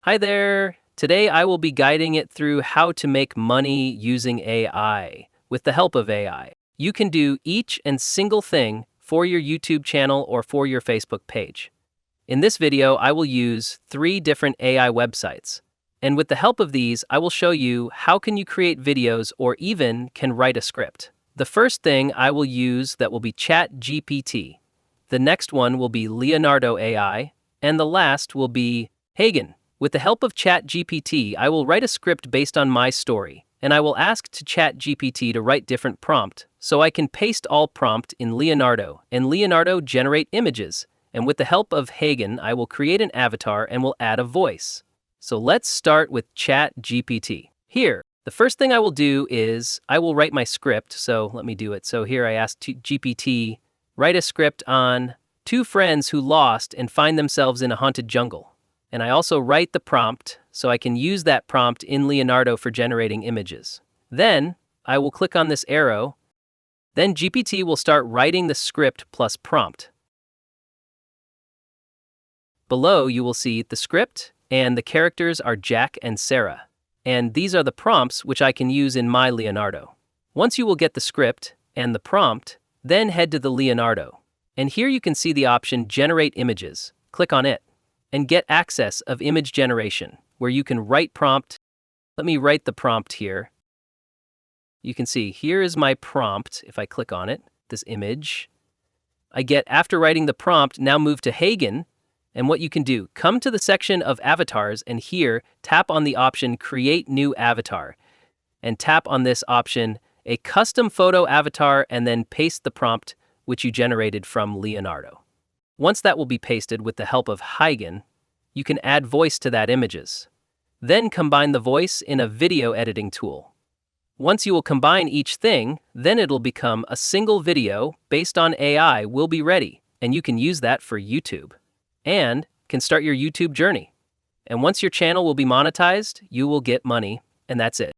Hi there! Today I will be guiding it through how to make money using AI. With the help of AI, you can do each and single thing for your YouTube channel or for your Facebook page. In this video, I will use 3 different AI websites. And with the help of these, I will show you how can you create videos or even can write a script. The first thing I will use that will be ChatGPT. The next one will be Leonardo AI, and the last will be Hagen. With the help of ChatGPT, I will write a script based on my story, and I will ask to ChatGPT to write different prompt, so I can paste all prompt in Leonardo, and Leonardo generate images. And with the help of Hagen, I will create an avatar and will add a voice. So let's start with ChatGPT. Here, the first thing I will do is I will write my script, so let me do it. So here I asked GPT, write a script on 2 friends who lost and find themselves in a haunted jungle. And I also write the prompt, so I can use that prompt in Leonardo for generating images. Then, I will click on this arrow. Then GPT will start writing the script plus prompt. Below, you will see the script, and the characters are Jack and Sarah. And these are the prompts which I can use in my Leonardo. Once you will get the script and the prompt, then head to the Leonardo. And here you can see the option Generate Images. Click on it and get access of image generation, where you can write prompt. Let me write the prompt here. You can see here is my prompt. If I click on it, this image, I get after writing the prompt, now move to Hagen. And what you can do, come to the section of avatars and here tap on the option Create New Avatar and tap on this option a custom photo avatar and then paste the prompt which you generated from Leonardo. Once that will be pasted with the help of Hagen, you can add voice to that images. Then combine the voice in a video editing tool. Once you will combine each thing, then it'll become a single video based on AI will be ready, and you can use that for YouTube. And can start your YouTube journey. And once your channel will be monetized, you will get money, and that's it.